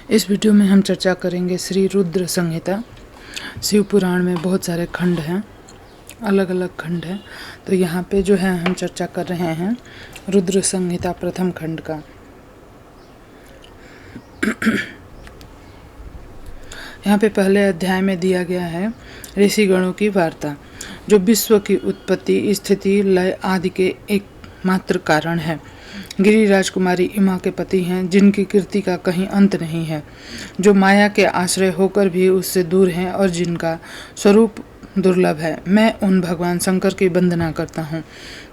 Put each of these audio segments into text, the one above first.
इस वीडियो में हम चर्चा करेंगे श्री रुद्र संहिता। शिव पुराण में बहुत सारे खंड हैं, अलग अलग खंड हैं। तो यहाँ पे जो है हम चर्चा कर रहे हैं रुद्र संहिता प्रथम खंड का। यहाँ पे पहले अध्याय में दिया गया है ऋषिगणों की वार्ता, जो विश्व की उत्पत्ति, स्थिति, लय आदि के एकमात्र कारण है। गिरि राजकुमारी इमा के पति हैं, जिनकी कीर्ति का कहीं अंत नहीं है, जो माया के आश्रय होकर भी उससे दूर हैं और जिनका स्वरूप दुर्लभ है। मैं उन भगवान शंकर की वंदना करता हूँ,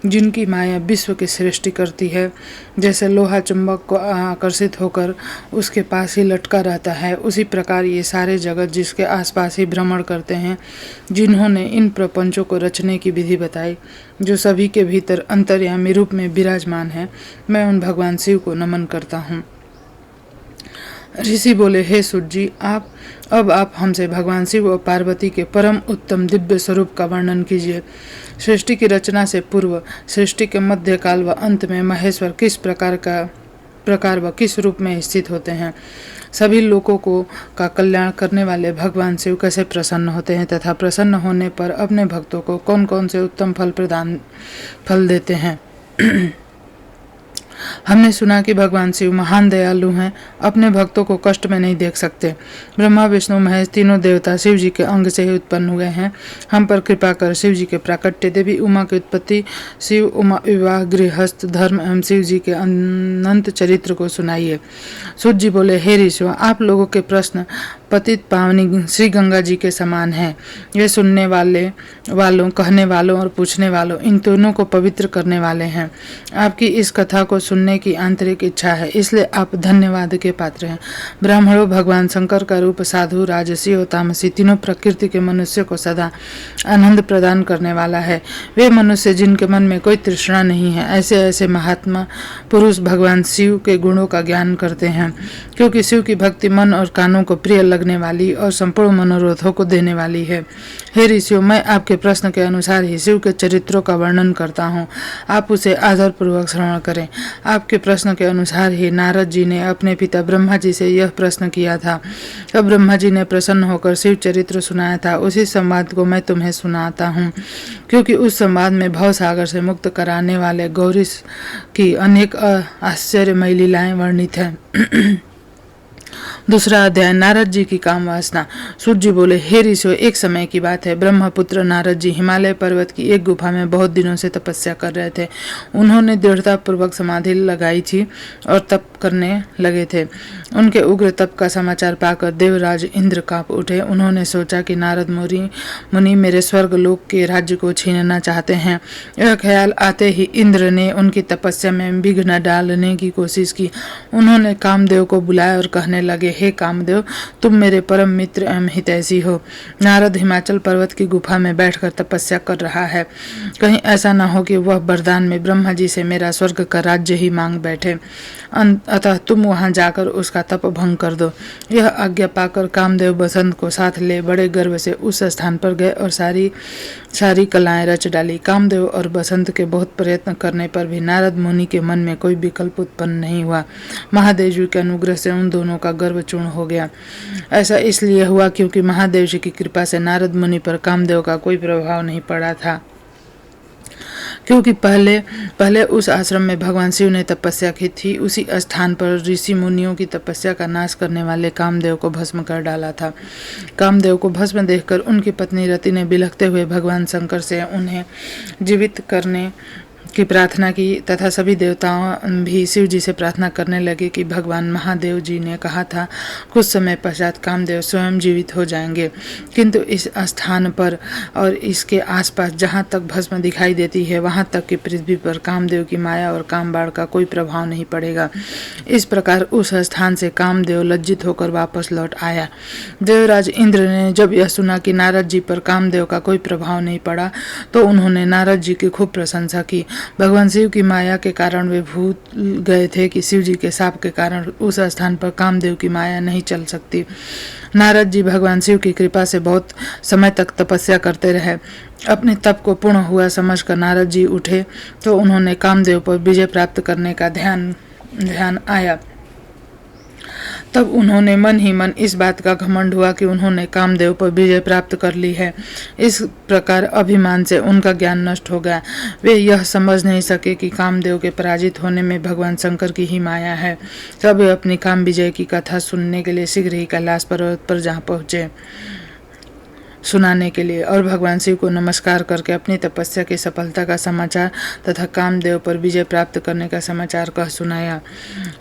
जिनकी माया विश्व की सृष्टि करती है। जैसे लोहा चुंबक को आकर्षित होकर उसके पास ही लटका रहता है, उसी प्रकार ये सारे जगत जिसके आसपास ही भ्रमण करते हैं। जिन्होंने इन प्रपंचों को रचने की विधि बताई, जो सभी के भीतर अंतर्यामी रूप में विराजमान है, मैं उन भगवान शिव को नमन करता हूँ। ऋषि बोले, हे सूत जी, अब आप हमसे भगवान शिव और पार्वती के परम उत्तम दिव्य स्वरूप का वर्णन कीजिए। सृष्टि की रचना से पूर्व, सृष्टि के मध्य काल व अंत में महेश्वर किस प्रकार व किस रूप में स्थित होते हैं। सभी लोगों को का कल्याण करने वाले भगवान शिव कैसे प्रसन्न होते हैं तथा प्रसन्न होने पर अपने भक्तों को कौन कौन से उत्तम फल देते हैं। हमने सुना कि भगवान शिव महान दयालु हैं, अपने भक्तों को कष्ट में नहीं देख सकते। ब्रह्मा, विष्णु, महेश तीनों देवता शिव जी के अंग से ही उत्पन्न हुए हैं। हम पर कृपा कर शिव जी के प्राकट्य, देवी उमा की उत्पत्ति, शिव उमा विवाह, गृहस्थ धर्म एवं शिव जी के अनंत चरित्र को सुनाइए। सूत जी बोले, हे ऋषियों, आप लोगों के प्रश्न पतित पावनी श्री गंगा जी के समान है। ये सुनने वालों, कहने वालों और पूछने वालों, इन दोनों को पवित्र करने वाले हैं। आपकी इस कथा को सुनने की आंतरिक इच्छा है, इसलिए आप धन्यवाद के पात्र हैं। ब्राह्मणों, भगवान शंकर का रूप साधु, राजसी और तामसी तीनों प्रकृति के मनुष्य को सदा आनंद प्रदान करने वाला है। वे मनुष्य जिनके मन में कोई तृष्णा नहीं है, ऐसे महात्मा पुरुष भगवान शिव के गुणों का ज्ञान करते हैं, क्योंकि शिव की भक्ति मन और कानों को प्रिय लगने वाली और संपूर्ण मनोरथों को देने वाली है। हे ऋषियों, मैं आपके प्रश्न के अनुसार ही शिव के चरित्रों का वर्णन करता हूँ, आप उसे आदरपूर्वक श्रवण करें। आपके प्रश्न के अनुसार ही नारद जी ने अपने पिता ब्रह्मा जी से यह प्रश्न किया था। तब ब्रह्मा जी ने प्रसन्न होकर शिव चरित्र सुनाया था। उसी संवाद को मैं तुम्हें सुनाता हूँ, क्योंकि उस संवाद में भव सागर से मुक्त कराने वाले गौरी की अनेक आश्चर्यमयी लीलाएं वर्णित हैं। दूसरा अध्याय, नारद जी की काम वासना। सूत जी बोले, हे ऋषियों, एक समय की बात है, ब्रह्मपुत्र नारद जी हिमालय पर्वत की एक गुफा में बहुत दिनों से तपस्या कर रहे थे। उन्होंने दृढ़ता पूर्वक समाधि लगाई थी और तप करने लगे थे। उनके उग्र तप का समाचार पाकर देवराज इंद्र कांप उठे। उन्होंने सोचा कि नारद मुनि मेरे स्वर्ग लोक के राज्य को छीनना चाहते हैं। यह ख्याल आते ही इंद्र ने उनकी तपस्या में विघ्न डालने की कोशिश की। उन्होंने कामदेव को बुलाया और कहने लगे, हे कामदेव, तुम मेरे परम मित्र एवं हितैषी हो। नारद हिमाचल पर्वत की गुफा में बैठकर तपस्या कर रहा है। कहीं ऐसा न हो कि वह वरदान में ब्रह्मा जी से मेरा स्वर्ग का राज्य ही मांग बैठे। अतः तुम वहां जाकर उसका तप भंग कर दो। यह आज्ञा पाकर कामदेव बसंत को साथ ले बड़े गर्व से उस स्थान पर गए और सारी कलाएं रच डाली। कामदेव और बसंत के बहुत प्रयत्न करने पर भी नारद मुनि के मन में कोई विकल्प उत्पन्न नहीं हुआ। महादेव जी के अनुग्रह से उन दोनों का गर्व चूर्ण हो गया। ऐसा इसलिए हुआ क्योंकि महादेव जी की कृपा से नारद मुनि पर कामदेव का कोई प्रभाव नहीं पड़ा था, क्योंकि पहले उस आश्रम में भगवान शिव ने तपस्या की थी। उसी स्थान पर ऋषि मुनियों की तपस्या का नाश करने वाले कामदेव को भस्म कर डाला था। कामदेव को भस्म देखकर उनकी पत्नी रति ने बिलखते हुए भगवान शंकर से उन्हें जीवित करने की प्रार्थना की तथा सभी देवताओं भी शिव जी से प्रार्थना करने लगे कि भगवान महादेव जी ने कहा था कुछ समय पश्चात कामदेव स्वयं जीवित हो जाएंगे, किंतु इस स्थान पर और इसके आसपास जहाँ तक भस्म दिखाई देती है वहाँ तक की पृथ्वी पर कामदेव की माया और कामबाण का कोई प्रभाव नहीं पड़ेगा। इस प्रकार उस स्थान से कामदेव लज्जित होकर वापस लौट आया। देवराज इंद्र ने जब यह सुना कि नारद जी पर कामदेव का कोई प्रभाव नहीं पड़ा तो उन्होंने नारद जी की खूब प्रशंसा की। भगवान शिव की माया के कारण वे भूल गए थे कि शिव जी के शाप के कारण उस स्थान पर कामदेव की माया नहीं चल सकती। नारद जी भगवान शिव की कृपा से बहुत समय तक तपस्या करते रहे। अपने तप को पूर्ण हुआ समझकर नारद जी उठे तो उन्होंने कामदेव पर विजय प्राप्त करने का ध्यान ध्यान आया। तब उन्होंने मन ही मन इस बात का घमंड हुआ कि उन्होंने कामदेव पर विजय प्राप्त कर ली है। इस प्रकार अभिमान से उनका ज्ञान नष्ट हो गया। वे यह समझ नहीं सके कि कामदेव के पराजित होने में भगवान शंकर की ही माया है। तब वे अपनी काम विजय की कथा सुनने के लिए शीघ्र ही कैलाश पर्वत पर जा पहुंचे सुनाने के लिए, और भगवान शिव को नमस्कार करके अपनी तपस्या की सफलता का समाचार तथा कामदेव पर विजय प्राप्त करने का समाचार कह सुनाया।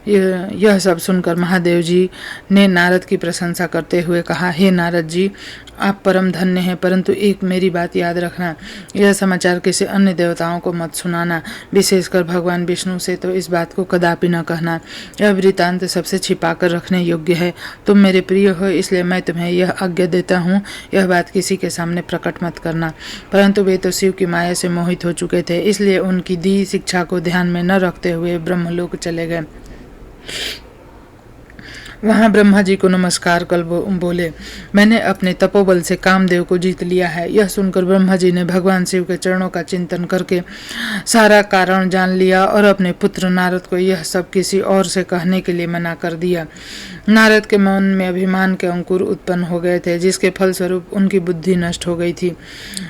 यह सब सुनकर महादेव जी ने नारद की प्रशंसा करते हुए कहा, हे नारद जी, आप परम धन्य हैं, परंतु एक मेरी बात याद रखना, यह समाचार किसी अन्य देवताओं को मत सुनाना, विशेषकर भगवान विष्णु से तो इस बात को कदापि न कहना। यह वृतांत सबसे छिपा कर रखने योग्य है। तुम मेरे प्रिय हो, इसलिए मैं तुम्हें यह आज्ञा देता हूँ, यह बात किसी के सामने प्रकट मत करना। परंतु वे तो शिव की माया से मोहित हो चुके थे, इसलिए उनकी दी शिक्षा को ध्यान में न रखते हुए ब्रह्मलोक चले गए। वहां ब्रह्मा जी को नमस्कार कर बोले, मैंने अपने तपोबल से कामदेव को जीत लिया है। यह सुनकर ब्रह्मा जी ने भगवान शिव के चरणों का चिंतन करके सारा कारण जान लिया और अपने पुत्र नारद को यह सब किसी और से कहने के लिए मना कर दिया। नारद के मन में अभिमान के अंकुर उत्पन्न हो गए थे, जिसके फलस्वरूप उनकी बुद्धि नष्ट हो गई थी।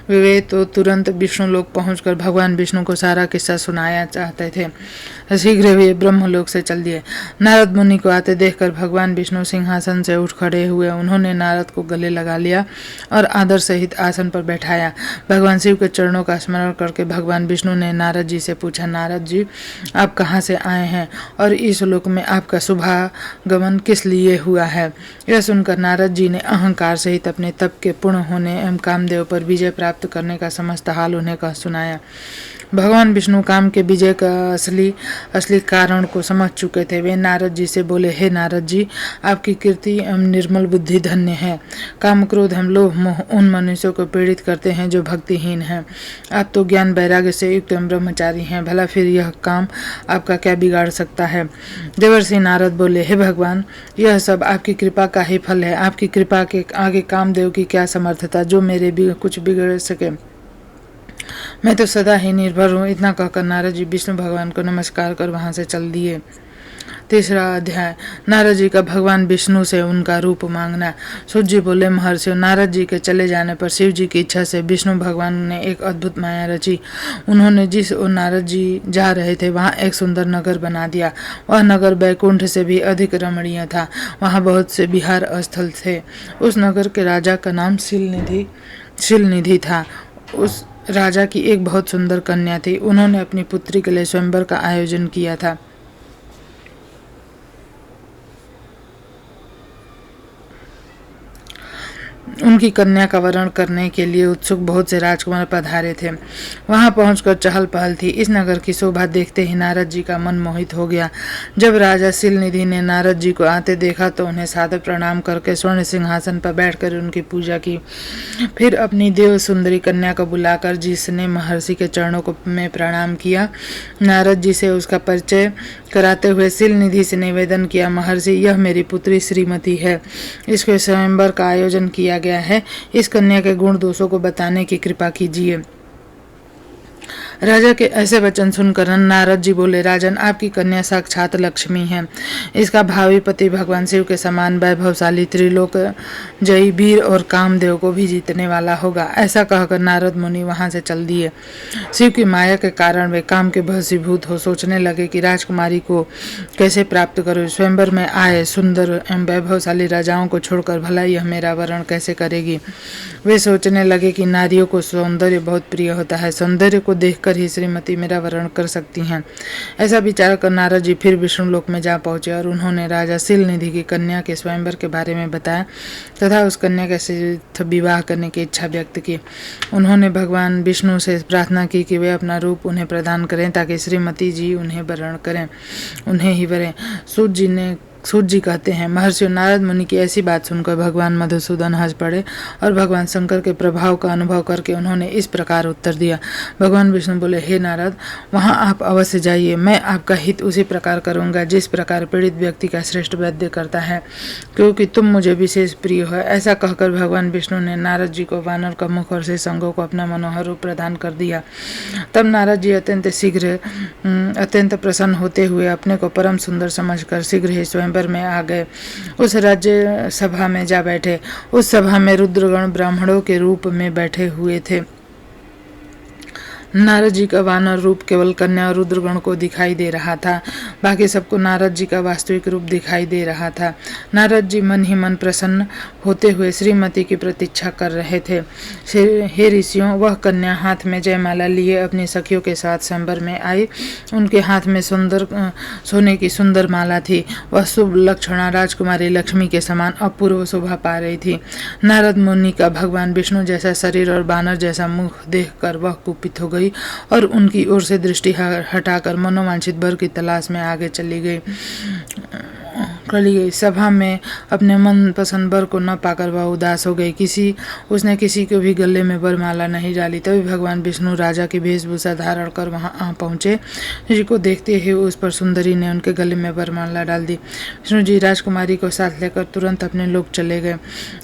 वे तो तुरंत विष्णुलोक पहुंचकर भगवान विष्णु को सारा किस्सा सुनाया चाहते थे। शीघ्र वे ब्रह्मलोक से चल दिए। नारद मुनि को आते देखकर भगवान विष्णु सिंहासन से उठ खड़े हुए। उन्होंने नारद को गले लगा लिया और आदर सहित आसन पर बैठाया। भगवान शिव के चरणों का स्मरण करके भगवान विष्णु ने नारद जी से पूछा, नारद जी, आप कहाँ से आए हैं और इस लोक में आपका शुभागमन किस लिए हुआ है? यह सुनकर नारद जी ने अहंकार सहित अपने तप के पूर्ण होने एवं कामदेव पर विजय प्राप्त करने का समस्त हाल उन्हें कह सुनाया। भगवान विष्णु काम के विजय का असली कारण को समझ चुके थे। वे नारद जी से बोले, हे नारद जी, आपकी कीर्ति एवं निर्मल बुद्धि धन्य है। काम, क्रोध एवं लोभ मोह उन मनुष्यों को पीड़ित करते हैं जो भक्तिहीन हैं। आप तो ज्ञान वैराग्य से युक्त एवं ब्रह्मचारी हैं, भला फिर यह काम आपका क्या बिगाड़ सकता है? देवर्षि नारद बोले, हे भगवान, यह सब आपकी कृपा का ही फल है। आपकी कृपा के आगे कामदेव की क्या समर्थता जो मेरे भी कुछ बिगड़ सके? मैं तो सदा ही निर्भर हूँ। इतना कहकर नारद जी विष्णु भगवान को नमस्कार कर वहां से चल दिए। तीसरा अध्याय, नारद जी का भगवान विष्णु से उनका रूप मांगना। सूत जी बोले, महर्षियों, नारद जी के चले जाने पर शिव जी की इच्छा से विष्णु भगवान ने एक अद्भुत माया रची। उन्होंने जिस ओर नारद जी जा रहे थे वहां एक सुंदर नगर बना दिया। वह नगर बैकुंठ से भी अधिक रमणीय था। वहां बहुत से विहार स्थल थे। उस नगर के राजा का नाम शिलनिधि था। उस राजा की एक बहुत सुंदर कन्या थी। उन्होंने अपनी पुत्री के लिए स्वयंवर का आयोजन किया था। उनकी कन्या का वरण करने के लिए उत्सुक बहुत से राजकुमार पधारे थे। वहां पहुंचकर चहल पहल थी। इस नगर की शोभा देखते ही नारद जी का मन मोहित हो गया। जब राजा शिलनिधि ने नारद जी को आते देखा तो उन्हें सादर प्रणाम करके स्वर्ण सिंहासन पर बैठकर उनकी पूजा की। फिर अपनी देव सुंदरी कन्या को बुलाकर जिसने महर्षि के चरणों को में प्रणाम किया, नारद जी से उसका परिचय कराते हुए शिलनिधि से निवेदन किया, महर्षि, यह मेरी पुत्री श्रीमती है। इसके स्वयंवर का आयोजन किया गया है। इस कन्या के गुण दोषों को बताने की कृपा कीजिए। राजा के ऐसे वचन सुनकर नारद जी बोले, राजन, आपकी कन्या साक्षात लक्ष्मी है। इसका भावी पति भगवान शिव के समान वैभवशाली, त्रिलोक जयी, वीर और कामदेव को भी जीतने वाला होगा। ऐसा कहकर नारद मुनि वहां से चल दिए। शिव की माया के कारण वे काम के वशीभूत हो सोचने लगे कि राजकुमारी को कैसे प्राप्त करूं। स्वयंवर में आए सुंदर एवं वैभवशाली राजाओं को छोड़कर भला यह मेरा वरण कैसे करेगी। वे सोचने लगे कि नारियों को सौंदर्य बहुत प्रिय होता है। सौंदर्य को देखकर ही श्रीमती मेरा वरण कर सकती हैं। ऐसा विचार कर नारद जी फिर विष्णु लोक में जा पहुंचे और उन्होंने राजा शिलनिधि की कन्या के स्वयंवर के बारे में बताया तथा उस कन्या के साथ विवाह करने की इच्छा व्यक्त की। उन्होंने भगवान विष्णु से प्रार्थना की कि वे अपना रूप उन्हें प्रदान करें ताकि श्रीमती जी उन्हें वरण करें, उन्हें ही वरें। सूत जी ने सूत जी कहते हैं, महर्षि नारद मुनि की ऐसी बात सुनकर भगवान मधुसूदन हंस पड़े और भगवान शंकर के प्रभाव का अनुभव करके उन्होंने इस प्रकार उत्तर दिया। भगवान विष्णु बोले, हे नारद, वहां आप अवश्य जाइए। मैं आपका हित उसी प्रकार करूंगा जिस प्रकार पीड़ित व्यक्ति का श्रेष्ठ वैद्य करता है, क्योंकि तुम मुझे विशेष प्रिय हो। ऐसा कहकर भगवान विष्णु ने नारद जी को वानर का मुख और शेष अंगों को अपना मनोहर रूप प्रदान कर दिया। तब नारद जी अत्यंत प्रसन्न होते हुए अपने को परम सुंदर समझकर शीघ्र ही स्वयंवर में आ गए। उस राज्य सभा में जा बैठे। उस सभा में रुद्रगण ब्राह्मणों के रूप में बैठे हुए थे। नारद जी का वानर रूप केवल कन्या और रुद्रगण को दिखाई दे रहा था, बाकी सबको नारद जी का वास्तविक रूप दिखाई दे रहा था। नारद जी मन ही मन प्रसन्न होते हुए श्रीमती की प्रतीक्षा कर रहे थे। हे ऋषियों, वह कन्या हाथ में जयमाला लिए अपनी सखियों के साथ स्वयंवर में आई। उनके हाथ में सोने की सुंदर माला थी। वह शुभ लक्षणा राजकुमारी लक्ष्मी के समान अपूर्व शोभा पा रही थी। नारद मुनि का भगवान विष्णु जैसा शरीर और बानर जैसा मुख देखकर वह कुपित हो गई और उनकी ओर से दृष्टि हटाकर मनोवांछित वर की तलाश में आगे चली गई। सभा में अपने मन पसंद वर को न पाकर वह उदास हो गई। उसने किसी को भी गले में वरमाला नहीं डाली। तभी भगवान विष्णु राजा की वेशभूषा धारण कर वहां आ पहुंचे। जी को देखते ही उस पर सुंदरी ने उनके गले में वरमाला डाल दी। विष्णु जी राजकुमारी को साथ लेकर तुरंत अपने लोक चले गए।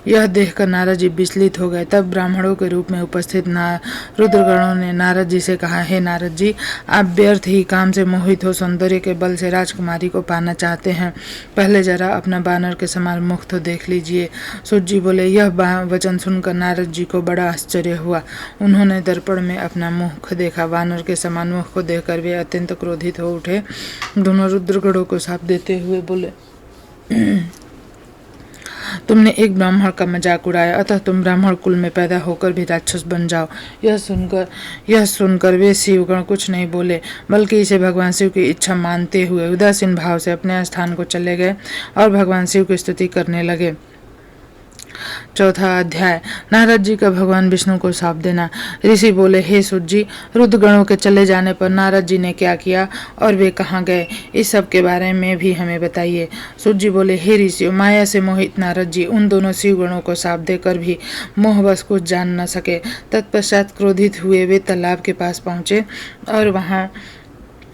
यह देखकर नारद जी विचलित हो गए। तब ब्राह्मणों के रूप में उपस्थित रुद्रगणों ने नारद जी से कहा, हे नारद जी, आप व्यर्थ ही काम से मोहित हो सौंदर्य के बल से राजकुमारी को पाना चाहते हैं। पहले जरा अपना बानर के समान मुख तो देख लीजिए। सूत जी बोले। यह वचन सुनकर नारद जी को बड़ा आश्चर्य हुआ। उन्होंने दर्पण में अपना मुख देखा। वानर के समान मुख को देखकर वे अत्यंत क्रोधित हो उठे। दोनों रुद्रगणों को शाप देते हुए बोले, तुमने एक ब्राह्मण का मजाक उड़ाया, अतः तुम ब्राह्मण कुल में पैदा होकर भी राक्षस बन जाओ। यह सुनकर वे शिवगण कुछ नहीं बोले, बल्कि इसे भगवान शिव की इच्छा मानते हुए उदासीन भाव से अपने स्थान को चले गए और भगवान शिव की स्तुति करने लगे। चौथा अध्याय, नारद जी का भगवान विष्णु को शाप देना। ऋषि बोले, हे सूत जी, रुद्रगणों के चले जाने पर नारद जी ने क्या किया और वे कहाँ गए, इस सब के बारे में भी हमें बताइए। सूत जी बोले, हे ऋषियों, माया से मोहित नारद जी उन दोनों शिवगणों को शाप देकर भी मोहवश कुछ जान न सके। तत्पश्चात क्रोधित हुए वे तालाब के पास पहुंचे और वहां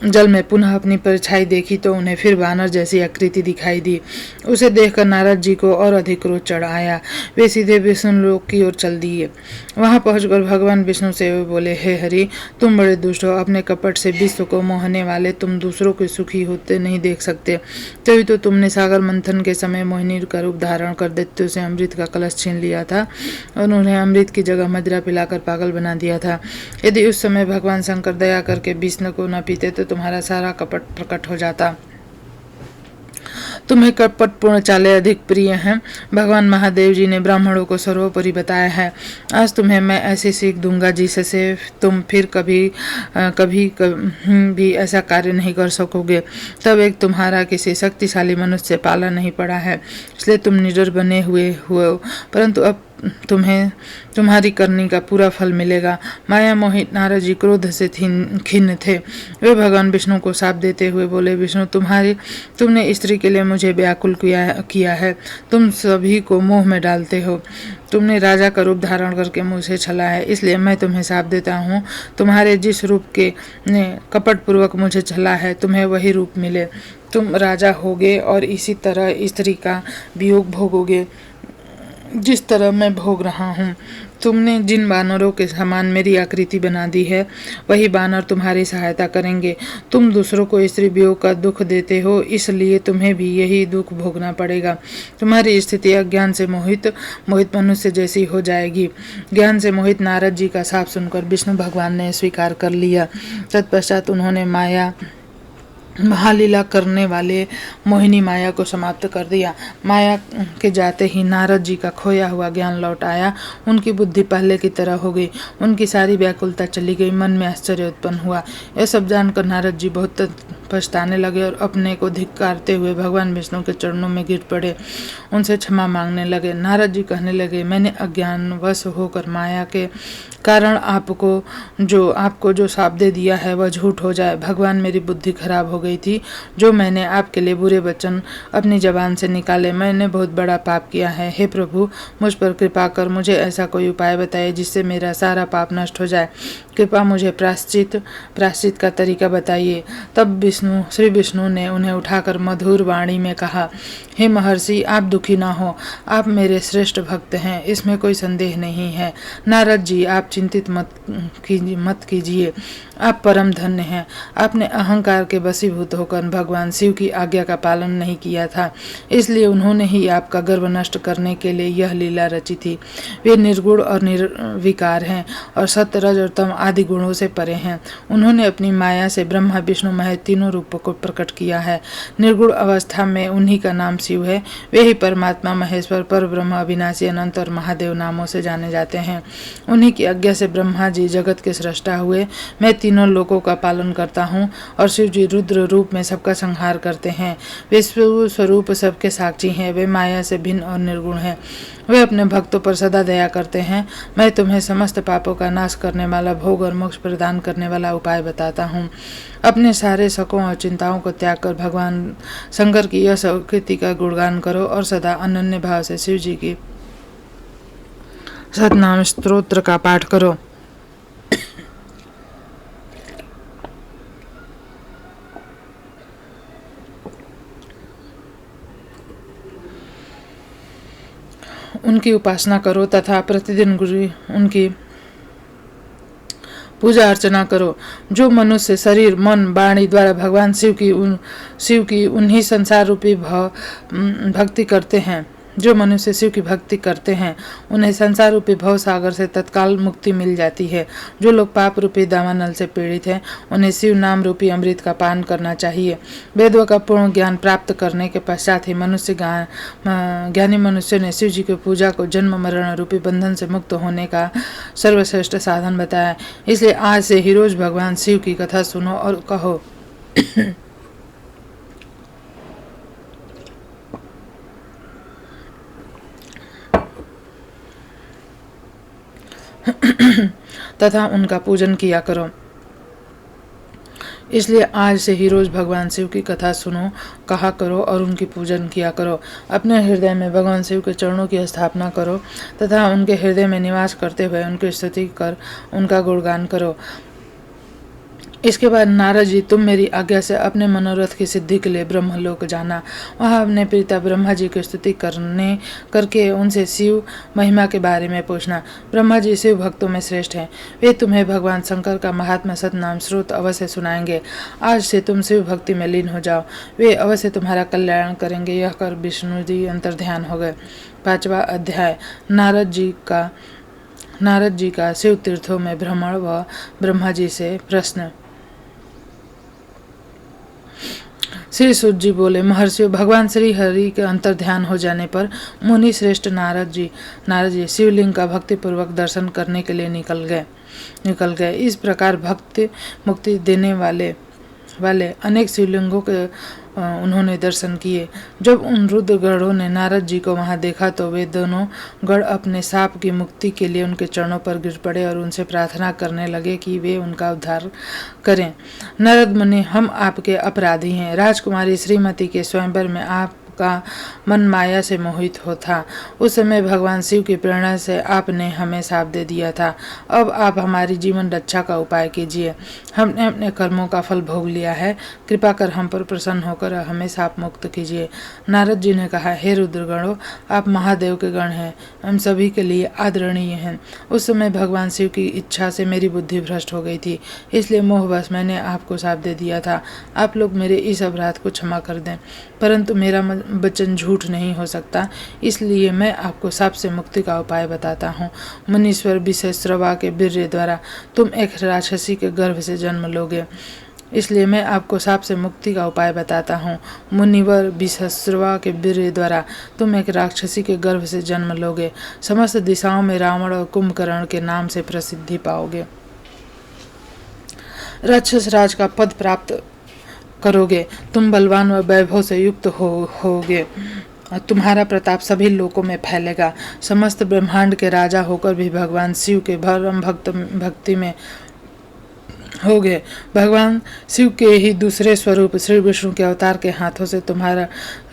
जल में पुनः अपनी परछाई देखी तो उन्हें फिर वानर जैसी आकृति दिखाई दी। उसे देखकर नारद जी को और अधिक क्रोध चढ़ आया। वे सीधे विष्णु लोक की ओर चल दिए। वहां पहुंचकर भगवान विष्णु से वे बोले, हे हरि, तुम बड़े दुष्ट हो। अपने कपट से विश्व को मोहने वाले तुम दूसरों के सुखी होते नहीं देख सकते। तभी तो तुमने सागर मंथन के समय मोहिनी का रूप धारण कर दैत्यों से अमृत का कलश छीन लिया था और उन्हें अमृत की जगह मदिरा पिलाकर पागल बना दिया था। यदि उस समय भगवान शंकर दया करके विष्णु को न पीते तो तुम्हारा सारा कपट प्रकट हो जाता। तुम्हें कपटपूर्ण चालें अधिक प्रिय हैं। भगवान महादेव जी ने ब्राह्मणों को सर्वोपरि बताया है। आज तुम्हें मैं ऐसी सीख दूंगा जिससे तुम फिर कभी भी ऐसा कार्य नहीं कर सकोगे। तब एक तुम्हारा किसी शक्तिशाली मनुष्य से पाला नहीं पड़ा है, इसलिए तुम निडर बने हुए हो, परंतु अब तुम्हें तुम्हारी करनी का पूरा फल मिलेगा। माया मोहित नारद जी क्रोध से खिन्न थे। वे भगवान विष्णु को शाप देते हुए बोले, विष्णु, तुमने स्त्री के लिए मुझे व्याकुल किया है। तुम सभी को मोह में डालते हो। तुमने राजा का रूप धारण करके मुझे छला है, इसलिए मैं तुम्हें शाप देता हूँ। तुम्हारे जिस रूप के ने कपट पूर्वक मुझे छला है, तुम्हें वही रूप मिले। तुम राजा होगे और इसी तरह स्त्री का वियोग भोगोगे जिस तरह मैं भोग रहा हूँ। तुमने जिन बानरों के समान मेरी आकृति बना दी है, वही बानर तुम्हारी सहायता करेंगे। तुम दूसरों को स्त्री वियोग का दुख देते हो, इसलिए तुम्हें भी यही दुख भोगना पड़ेगा। तुम्हारी स्थिति अज्ञान से मोहित मनुष्य जैसी हो जाएगी। ज्ञान से मोहित नारद जी का शाप सुनकर विष्णु भगवान ने स्वीकार कर लिया। तत्पश्चात उन्होंने महालीला करने वाले मोहिनी माया को समाप्त कर दिया। माया के जाते ही नारद जी का खोया हुआ ज्ञान लौट आया। उनकी बुद्धि पहले की तरह हो गई। उनकी सारी व्याकुलता चली गई। मन में आश्चर्य उत्पन्न हुआ। यह सब जानकर नारद जी बहुत पछताने लगे और अपने को धिक्कारते हुए भगवान विष्णु के चरणों में गिर पड़े, उनसे क्षमा मांगने लगे। नारद जी कहने लगे, मैंने अज्ञानवश होकर माया के कारण आपको जो शाप दे दिया है वह झूठ हो जाए। भगवान, मेरी बुद्धि खराब हो गई थी जो मैंने आपके लिए बुरे वचन अपनी जबान से निकाले। मैंने बहुत बड़ा पाप किया है। हे प्रभु, मुझ पर कृपा कर, मुझे ऐसा कोई उपाय बताइए जिससे मेरा सारा पाप नष्ट हो जाए। कृपा मुझे प्रायश्चित का तरीका बताइए। तब श्री विष्णु ने उन्हें उठाकर मधुर वाणी में कहा, हे महर्षि, आप दुखी ना हो, आप मेरे श्रेष्ठ भक्त हैं, इसमें कोई संदेह नहीं है। नारद जी, आप चिंतित मत कीजिए, आप परम धन्य हैं। आपने अहंकार के वशीभूत होकर भगवान शिव की आज्ञा का पालन नहीं किया था, इसलिए उन्होंने ही आपका गर्व नष्ट करने के लिए यह लीला रची थी। वे निर्गुण और निर्विकार हैं और सत्य, रज और तम आदि गुणों से परे हैं। उन्होंने अपनी माया से ब्रह्मा, विष्णु, महेश तीनों रूपों को प्रकट किया है। निर्गुण अवस्था में उन्हीं का नाम शिव है। वे ही परमात्मा, महेश्वर, परब्रह्म, अविनाशी, अनंत और महादेव नामों से जाने जाते हैं। उन्हीं की आज्ञा से ब्रह्मा जी जगत के सृष्टा हुए। मैं तीनों लोकों का पालन करता हूँ और शिव जी रुद्र रूप में सबका संहार करते हैं। वे स्वरूप सबके साक्षी हैं। वे माया से भिन्न और निर्गुण हैं। वे अपने भक्तों पर सदा दया करते हैं। मैं तुम्हें समस्त पापों का नाश करने वाला, भोग और मोक्ष प्रदान करने वाला उपाय बताता हूँ। अपने सारे शकों और चिंताओं को त्याग कर भगवान शंकर की यह कीर्ति का गुणगान करो और सदा अनन्य भाव से शिव जी की सतनाम स्तोत्र का पाठ करो। उनकी उपासना करो तथा प्रतिदिन उनकी पूजा अर्चना करो। जो मनुष्य शरीर, मन, वाणी द्वारा भगवान शिव की उन्हीं संसार रूपी भक्ति करते हैं, जो मनुष्य शिव की भक्ति करते हैं, उन्हें संसार रूपी भव सागर से तत्काल मुक्ति मिल जाती है। जो लोग पाप रूपी दावानल से पीड़ित हैं, उन्हें शिव नाम रूपी अमृत का पान करना चाहिए। वेदों का पूर्ण ज्ञान प्राप्त करने के पश्चात ही ज्ञानी मनुष्य ने शिव जी की पूजा को जन्म मरण रूपी बंधन से मुक्त होने का सर्वश्रेष्ठ साधन बताया। इसलिए आज से ही रोज भगवान शिव की कथा सुनो और कहो, तथा उनका पूजन किया करो। इसलिए आज से ही रोज भगवान शिव की कथा सुनो, कहा करो और उनकी पूजन किया करो। अपने हृदय में भगवान शिव के चरणों की स्थापना करो तथा उनके हृदय में निवास करते हुए उनकी स्तुति कर उनका गुणगान करो। इसके बाद नारद जी, तुम मेरी आज्ञा से अपने मनोरथ की सिद्धि के लिए ब्रह्मलोक जाना। वहाँ अपने पिता ब्रह्मा जी की स्तुति करके उनसे शिव महिमा के बारे में पूछना। ब्रह्मा जी शिव भक्तों में श्रेष्ठ हैं। वे तुम्हें भगवान शंकर का महात्मा सतनाम स्रोत अवश्य सुनाएंगे। आज से तुम शिव भक्ति में लीन हो जाओ, वे अवश्य तुम्हारा कल्याण करेंगे। यह कर विष्णु जी अंतर्ध्यान हो गए। 5वां अध्याय, नारद जी का शिव तीर्थों में भ्रमण व ब्रह्मा जी से प्रश्न। श्री सूत जी बोले, महर्षियों, भगवान श्री हरि के अंतर्ध्यान हो जाने पर मुनि श्रेष्ठ नारद जी शिवलिंग का भक्ति पूर्वक दर्शन करने के लिए निकल गए। इस प्रकार भक्ति मुक्ति देने वाले अनेक शिवलिंगों के उन्होंने दर्शन किए। जब उन रुद्र गणों ने नारद जी को वहां देखा तो वे दोनों गण अपने साप की मुक्ति के लिए उनके चरणों पर गिर पड़े और उनसे प्रार्थना करने लगे कि वे उनका उद्धार करें। नारद मुनि, हम आपके अपराधी हैं। राजकुमारी श्रीमती के स्वयंवर में आपका मन माया से मोहित हो था। उस समय भगवान शिव की प्रेरणा से आपने हमें शाप दे दिया था। अब आप हमारी जीवन रक्षा का उपाय कीजिए। हमने अपने कर्मों का फल भोग लिया है। कृपा कर हम पर प्रसन्न होकर हमें शाप मुक्त कीजिए। नारद जी ने कहा, हे रुद्रगणों, आप महादेव के गण हैं, हम सभी के लिए आदरणीय हैं। उस समय भगवान शिव की इच्छा से मेरी बुद्धि भ्रष्ट हो गई थी, इसलिए मोहवश मैंने आपको शाप दे दिया था। आप लोग मेरे इस अपराध को क्षमा कर दें। परंतु मेरा वचन झूठ नहीं हो सकता, इसलिए मैं आपको शाप से मुक्ति का उपाय बताता हूँ। मुनीश्वर विषश्रवा के वीर्य द्वारा तुम एक राक्षसी के गर्भ से जन्म लोगे, इसलिए मैं आपको शाप से मुक्ति का उपाय बताता हूँ। मुनिवर विषश्रवा के वीर्य द्वारा तुम एक राक्षसी के गर्भ से जन्म लोगे। समस्त दिशाओं में रावण और कुंभकर्ण के नाम से प्रसिद्धि पाओगे। राक्षस राज का पद प्राप्त करोगे। तुम बलवान व वैभव से युक्त होगे। तुम्हारा प्रताप सभी लोकों में फैलेगा। समस्त ब्रह्मांड के राजा होकर भी भगवान शिव के परम भक्ति में हो गए। भगवान शिव के ही दूसरे स्वरूप श्री विष्णु के अवतार के हाथों से तुम्हारा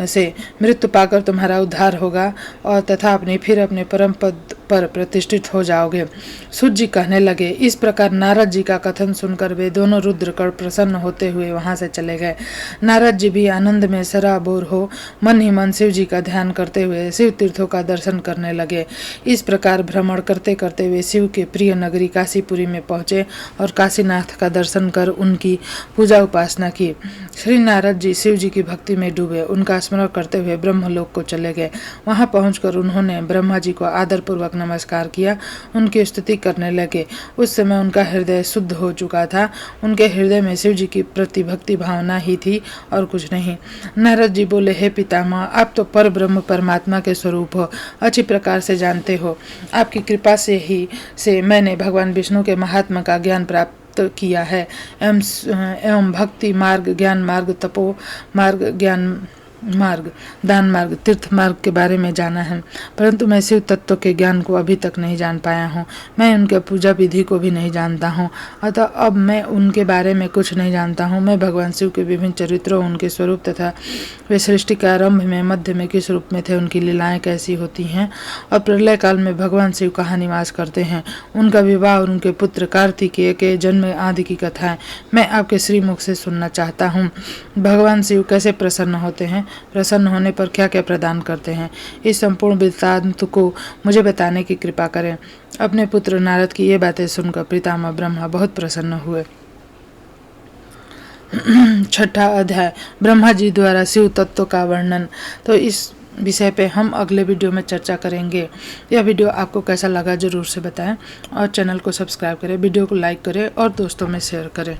से मृत्यु पाकर तुम्हारा उद्धार होगा और तथा फिर अपने परम पद पर प्रतिष्ठित हो जाओगे। सूत जी कहने लगे। इस प्रकार नारद जी का कथन सुनकर वे दोनों रुद्रकण प्रसन्न होते हुए वहां से चले गए। नारद जी भी आनंद में सराबोर हो मन ही मन शिव जी का ध्यान करते हुए शिव तीर्थों का दर्शन करने लगे। इस प्रकार भ्रमण करते करते वे शिव के प्रिय नगरी काशीपुरी में पहुंचे और काशीनाथ का दर्शन कर उनकी पूजा उपासना की। श्री नारद जी शिव जी की भक्ति में डूबे उनका स्मरण करते हुए ब्रह्मलोक को चले गए। वहां पहुंचकर उन्होंने ब्रह्मा जी को आदरपूर्वक नमस्कार किया, उनकी स्तुति करने लगे। उस समय उनका हृदय शुद्ध हो चुका था। उनके हृदय में शिव जी की प्रति भक्ति भावना ही थी और कुछ नहीं। नारद जी बोले, हे पितामह, आप तो पर ब्रह्म परमात्मा के स्वरूप हो, अच्छी प्रकार से जानते हो। आपकी कृपा से मैंने भगवान विष्णु के महात्मा का ज्ञान प्राप्त किया है एवं भक्ति मार्ग, ज्ञान मार्ग, तपो मार्ग, ज्ञान मार्ग, दान मार्ग, तीर्थ मार्ग के बारे में जाना है, परंतु मैं शिव तत्व के ज्ञान को अभी तक नहीं जान पाया हूँ। मैं उनके पूजा विधि को भी नहीं जानता हूँ, अतः अब मैं उनके बारे में कुछ नहीं जानता हूँ। मैं भगवान शिव के विभिन्न चरित्रों, उनके स्वरूप तथा वे सृष्टि के आरंभ में, मध्य में किस रूप में थे, उनकी लीलाएं कैसी होती हैं और प्रलय काल में भगवान शिव कहाँ निवास करते हैं, उनका विवाह और उनके पुत्र कार्तिकेय के जन्म आदि की कथाएं मैं आपके श्रीमुख से सुनना चाहता हूँ। भगवान शिव कैसे प्रसन्न होते हैं, प्रसन्न होने पर क्या क्या प्रदान करते हैं, इस संपूर्ण वृत्तांत को मुझे बताने की कृपा करें। अपने पुत्र नारद की ये बातें सुनकर पितामह ब्रह्मा बहुत प्रसन्न हुए। छठा अध्याय, ब्रह्मा जी द्वारा शिव तत्व का वर्णन। तो इस विषय पे हम अगले वीडियो में चर्चा करेंगे। यह वीडियो आपको कैसा लगा जरूर से बताएं और चैनल को सब्सक्राइब करें, वीडियो को लाइक करें और दोस्तों में शेयर करें।